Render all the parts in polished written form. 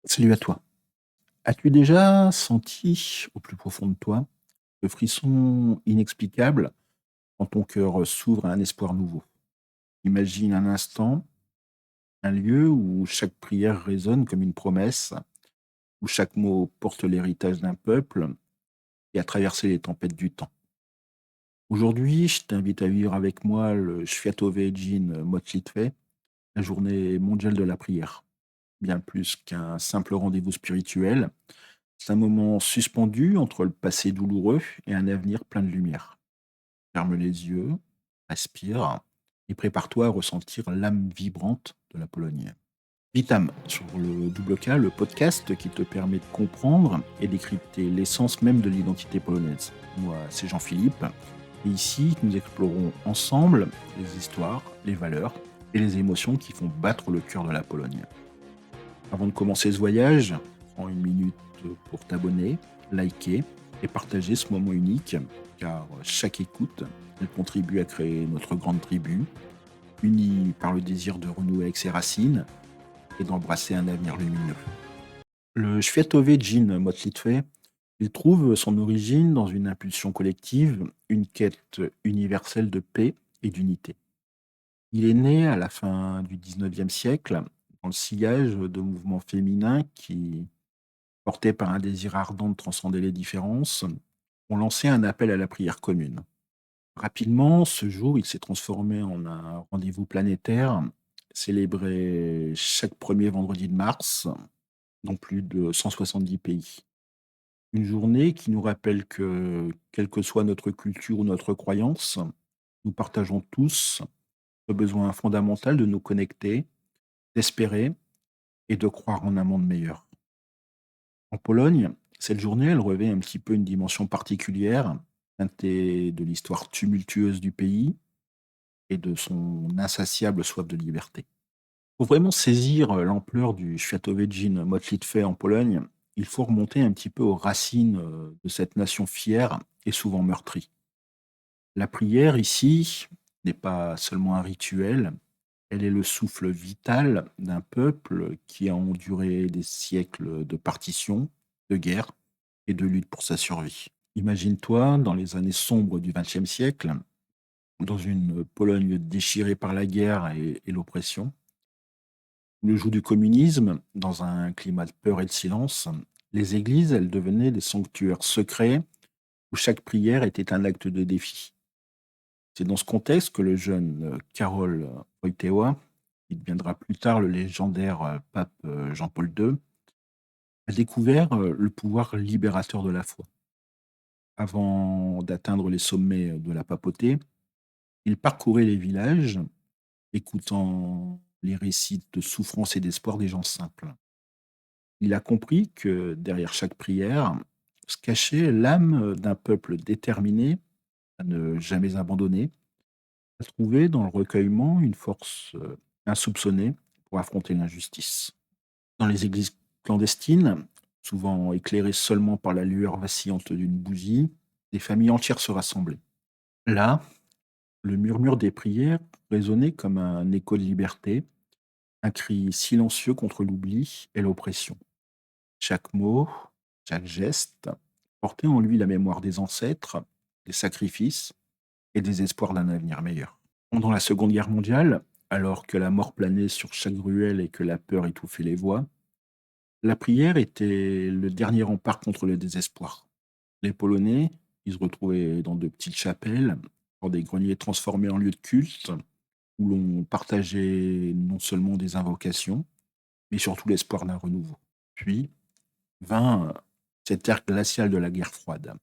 Salut à toi. As-tu déjà senti au plus profond de toi le frisson inexplicable quand ton cœur s'ouvre à un espoir nouveau? Imagine un instant, un lieu où chaque prière résonne comme une promesse, où chaque mot porte l'héritage d'un peuple qui a traversé les tempêtes du temps. Aujourd'hui, je t'invite à vivre avec moi le Światowy Dzień Modlitwy, la journée mondiale de la prière. Bien plus qu'un simple rendez-vous spirituel, c'est un moment suspendu entre le passé douloureux et un avenir plein de lumière. Ferme les yeux, respire et prépare-toi à ressentir l'âme vibrante de la Pologne. Vitam, sur le Double K, le podcast qui te permet de comprendre et décrypter l'essence même de l'identité polonaise. Moi, c'est Jean-Philippe, et ici, nous explorons ensemble les histoires, les valeurs et les émotions qui font battre le cœur de la Pologne. Avant de commencer ce voyage, prends une minute pour t'abonner, liker et partager ce moment unique, car chaque écoute, elle contribue à créer notre grande tribu, unie par le désir de renouer avec ses racines et d'embrasser un avenir lumineux. Le Światowy Dzień Modlitwy, il trouve son origine dans une impulsion collective, une quête universelle de paix et d'unité. Il est né à la fin du 19e siècle, dans le sillage de mouvements féminins qui, portés par un désir ardent de transcender les différences, ont lancé un appel à la prière commune. Rapidement, ce jour, il s'est transformé en un rendez-vous planétaire, célébré chaque premier vendredi de mars, dans plus de 170 pays. Une journée qui nous rappelle que, quelle que soit notre culture ou notre croyance, nous partageons tous le besoin fondamental de nous connecter, d'espérer et de croire en un monde meilleur. En Pologne, cette journée, elle revêt un petit peu une dimension particulière, teintée de l'histoire tumultueuse du pays et de son insatiable soif de liberté. Pour vraiment saisir l'ampleur du Światowy Modlitwy en Pologne, il faut remonter un petit peu aux racines de cette nation fière et souvent meurtrie. La prière ici n'est pas seulement un rituel, elle est le souffle vital d'un peuple qui a enduré des siècles de partition, de guerre et de lutte pour sa survie. Imagine-toi dans les années sombres du XXe siècle, dans une Pologne déchirée par la guerre et l'oppression, le joug du communisme, dans un climat de peur et de silence, les églises, elles devenaient des sanctuaires secrets où chaque prière était un acte de défi. C'est dans ce contexte que le jeune Karol Wojtyła, qui deviendra plus tard le légendaire pape Jean-Paul II, a découvert le pouvoir libérateur de la foi. Avant d'atteindre les sommets de la papauté, il parcourait les villages, écoutant les récits de souffrance et d'espoir des gens simples. Il a compris que derrière chaque prière se cachait l'âme d'un peuple déterminé à ne jamais abandonner, à trouver dans le recueillement une force insoupçonnée pour affronter l'injustice. Dans les églises clandestines, souvent éclairées seulement par la lueur vacillante d'une bougie, des familles entières se rassemblaient. Là, le murmure des prières résonnait comme un écho de liberté, un cri silencieux contre l'oubli et l'oppression. Chaque mot, chaque geste portait en lui la mémoire des ancêtres, des sacrifices et des espoirs d'un avenir meilleur. Pendant la Seconde Guerre mondiale, alors que la mort planait sur chaque ruelle et que la peur étouffait les voix, la prière était le dernier rempart contre le désespoir. Les Polonais, ils se retrouvaient dans de petites chapelles, dans des greniers transformés en lieux de culte, où l'on partageait non seulement des invocations, mais surtout l'espoir d'un renouveau. Puis vint cette ère glaciale de la guerre froide,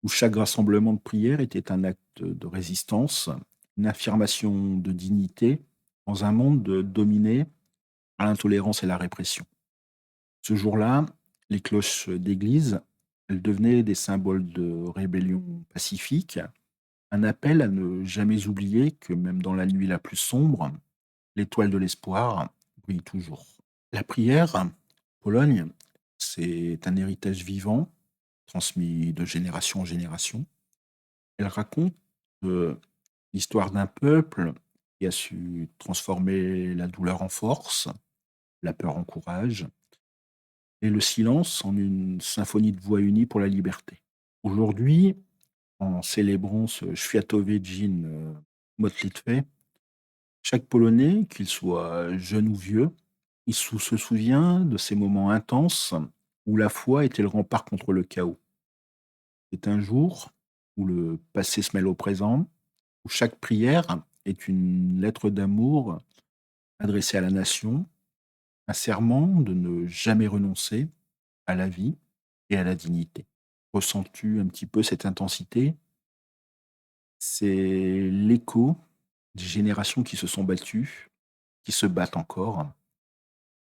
où chaque rassemblement de prière était un acte de résistance, une affirmation de dignité dans un monde dominé par l'intolérance et la répression. Ce jour-là, les cloches d'église, elles devenaient des symboles de rébellion pacifique, un appel à ne jamais oublier que même dans la nuit la plus sombre, l'étoile de l'espoir brille toujours. La prière, en Pologne, c'est un héritage vivant, transmis de génération en génération. Elle raconte euh, l'histoire d'un peuple qui a su transformer la douleur en force, la peur en courage, et le silence en une symphonie de voix unie pour la liberté. Aujourd'hui, en célébrant ce Świętowe Modlitwy, chaque Polonais, qu'il soit jeune ou vieux, se souvient de ces moments intenses où la foi était le rempart contre le chaos. C'est un jour où le passé se mêle au présent, où chaque prière est une lettre d'amour adressée à la nation, un serment de ne jamais renoncer à la vie et à la dignité. Ressens-tu un petit peu cette intensité? C'est l'écho des générations qui se sont battues, qui se battent encore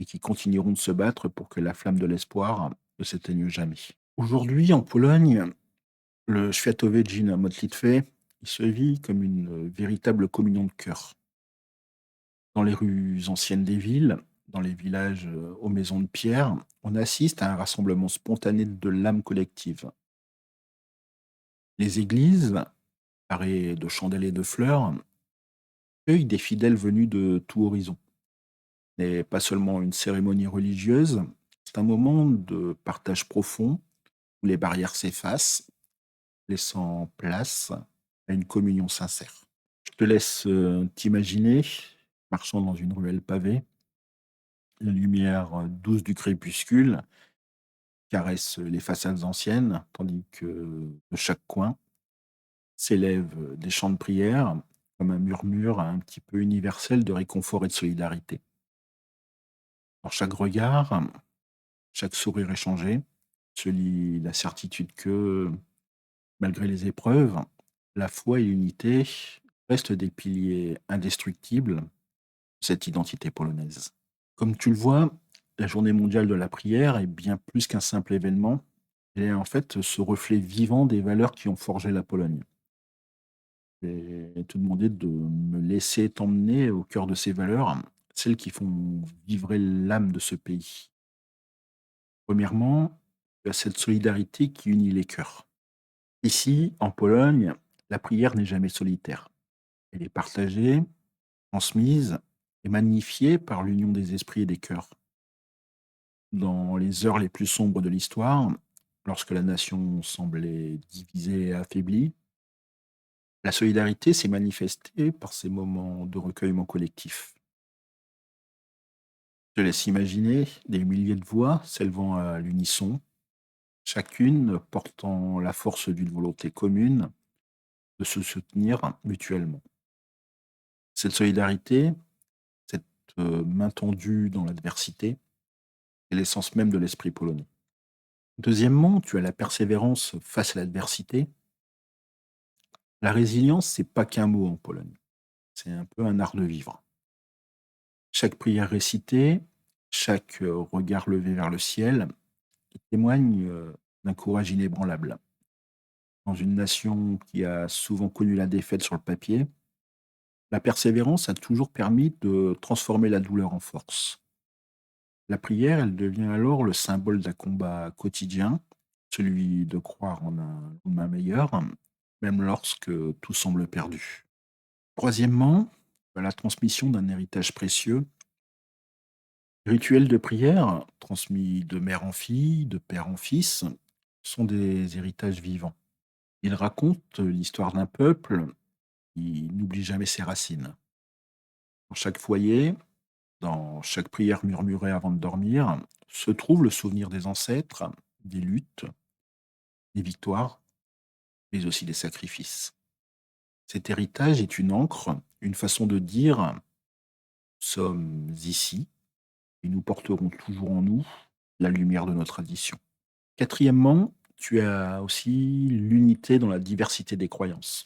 et qui continueront de se battre pour que la flamme de l'espoir ne s'éteigne jamais. Aujourd'hui, en Pologne, le Świętowe Modlitwy, il se vit comme une véritable communion de cœur. Dans les rues anciennes des villes, dans les villages aux maisons de pierre, on assiste à un rassemblement spontané de l'âme collective. Les églises, parées de chandelles et de fleurs, accueillent des fidèles venus de tout horizon. Et pas seulement une cérémonie religieuse, c'est un moment de partage profond où les barrières s'effacent, laissant place à une communion sincère. Je te laisse t'imaginer, marchant dans une ruelle pavée, la lumière douce du crépuscule caresse les façades anciennes, tandis que de chaque coin s'élèvent des chants de prière, comme un murmure un petit peu universel de réconfort et de solidarité. Dans chaque regard, chaque sourire échangé se lie la certitude que, malgré les épreuves, la foi et l'unité restent des piliers indestructibles de cette identité polonaise. Comme tu le vois, la journée mondiale de la prière est bien plus qu'un simple événement. Elle est en fait ce reflet vivant des valeurs qui ont forgé la Pologne. Je vais te demander de me laisser t'emmener au cœur de ces valeurs, celles qui font vibrer l'âme de ce pays. Premièrement, il y a cette solidarité qui unit les cœurs. Ici, en Pologne, la prière n'est jamais solitaire. Elle est partagée, transmise et magnifiée par l'union des esprits et des cœurs. Dans les heures les plus sombres de l'histoire, lorsque la nation semblait divisée et affaiblie, la solidarité s'est manifestée par ces moments de recueillement collectif. Je te laisse imaginer des milliers de voix s'élevant à l'unisson, chacune portant la force d'une volonté commune de se soutenir mutuellement. Cette solidarité, cette main tendue dans l'adversité, est l'essence même de l'esprit polonais. Deuxièmement, tu as la persévérance face à l'adversité. La résilience, c'est pas qu'un mot en Pologne, c'est un peu un art de vivre. Chaque prière récitée, chaque regard levé vers le ciel, il témoigne d'un courage inébranlable. Dans une nation qui a souvent connu la défaite sur le papier, la persévérance a toujours permis de transformer la douleur en force. La prière, elle devient alors le symbole d'un combat quotidien, celui de croire en un lendemain meilleur, même lorsque tout semble perdu. Troisièmement, la transmission d'un héritage précieux. Les rituels de prière, transmis de mère en fille, de père en fils, sont des héritages vivants. Ils racontent l'histoire d'un peuple qui n'oublie jamais ses racines. Dans chaque foyer, dans chaque prière murmurée avant de dormir, se trouve le souvenir des ancêtres, des luttes, des victoires, mais aussi des sacrifices. Cet héritage est une encre, une façon de dire: «Nous sommes ici et nous porterons toujours en nous la lumière de nos traditions». Quatrièmement, tu as aussi l'unité dans la diversité des croyances.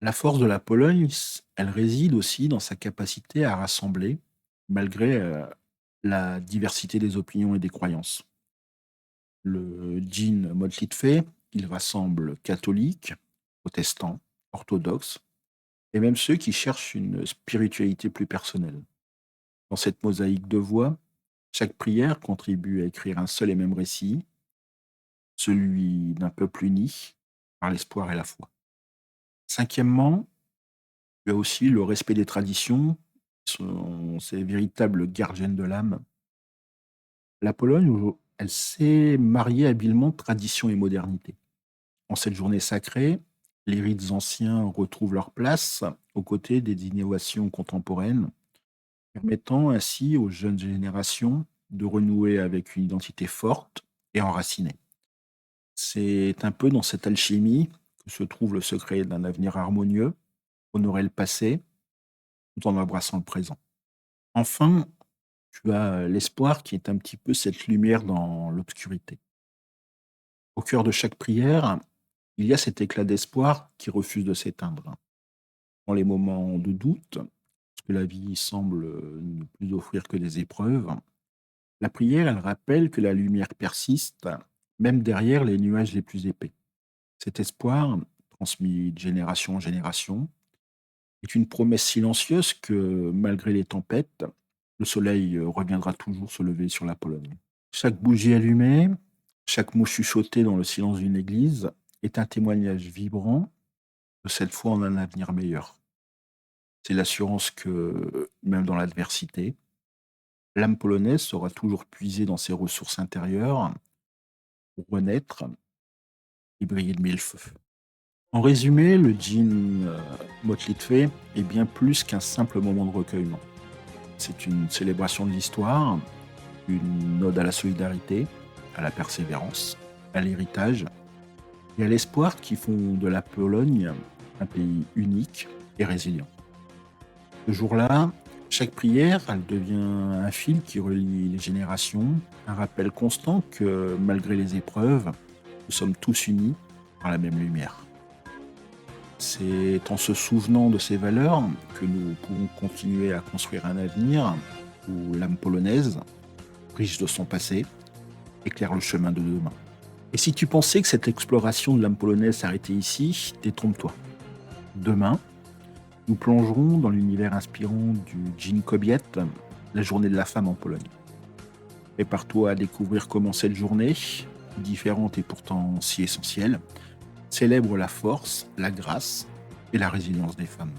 La force de la Pologne, elle réside aussi dans sa capacité à rassembler, malgré la diversité des opinions et des croyances. Le Djinn Modlitwy, il rassemble catholiques, protestants, orthodoxes, et même ceux qui cherchent une spiritualité plus personnelle. Dans cette mosaïque de voix, chaque prière contribue à écrire un seul et même récit, celui d'un peuple uni par l'espoir et la foi. Cinquièmement, il y a aussi le respect des traditions, qui sont ces véritables gardiennes de l'âme. La Pologne, elle sait marier habilement tradition et modernité. En cette journée sacrée, les rites anciens retrouvent leur place aux côtés des innovations contemporaines, permettant ainsi aux jeunes générations de renouer avec une identité forte et enracinée. C'est un peu dans cette alchimie que se trouve le secret d'un avenir harmonieux, honorer le passé tout en embrassant le présent. Enfin, tu as l'espoir qui est un petit peu cette lumière dans l'obscurité. Au cœur de chaque prière, il y a cet éclat d'espoir qui refuse de s'éteindre. Dans les moments de doute, parce que la vie semble ne plus offrir que des épreuves, la prière, elle rappelle que la lumière persiste, même derrière les nuages les plus épais. Cet espoir, transmis de génération en génération, est une promesse silencieuse que, malgré les tempêtes, le soleil reviendra toujours se lever sur la Pologne. Chaque bougie allumée, chaque mot chuchoté dans le silence d'une église est un témoignage vibrant de cette foi en un avenir meilleur. C'est l'assurance que, même dans l'adversité, l'âme polonaise saura toujours puiser dans ses ressources intérieures pour renaître et briller de mille feux. En résumé, le jean Motley Crue est bien plus qu'un simple moment de recueillement. C'est une célébration de l'histoire, une ode à la solidarité, à la persévérance, à l'héritage et à l'espoir qui font de la Pologne un pays unique et résilient. Ce jour-là, chaque prière, elle devient un fil qui relie les générations, un rappel constant que malgré les épreuves, nous sommes tous unis par la même lumière. C'est en se souvenant de ces valeurs que nous pouvons continuer à construire un avenir où l'âme polonaise, riche de son passé, éclaire le chemin de demain. Et si tu pensais que cette exploration de l'âme polonaise s'arrêtait ici, détrompe-toi. Demain, nous plongerons dans l'univers inspirant du Dzień Kobiet, la journée de la femme en Pologne. Prépare-toi à découvrir comment cette journée, différente et pourtant si essentielle, célèbre la force, la grâce et la résilience des femmes.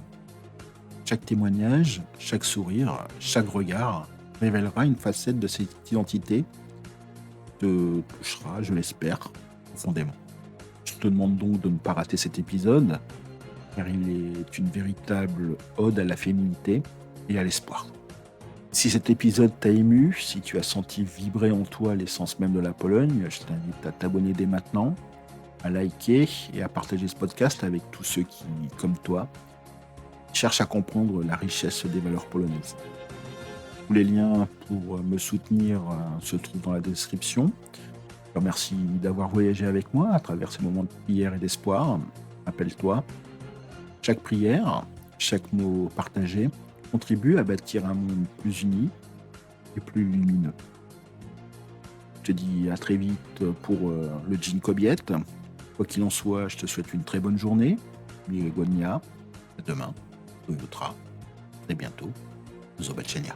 Chaque témoignage, chaque sourire, chaque regard révélera une facette de cette identité qui te touchera, je l'espère, profondément. Je te demande donc de ne pas rater cet épisode, car il est une véritable ode à la féminité et à l'espoir. Si cet épisode t'a ému, si tu as senti vibrer en toi l'essence même de la Pologne, je t'invite à t'abonner dès maintenant, à liker et à partager ce podcast avec tous ceux qui, comme toi, cherchent à comprendre la richesse des valeurs polonaises. Tous les liens pour me soutenir se trouvent dans la description. Je te remercie d'avoir voyagé avec moi à travers ces moments de prière et d'espoir. Rappelle-toi, chaque prière, chaque mot partagé contribue à bâtir un monde plus uni et plus lumineux. Je te dis à très vite pour le Dzień Kobiet. Quoi qu'il en soit, je te souhaite une très bonne journée. Miłego dnia. À demain. Do jutra. Très bientôt. Do zobaczenia.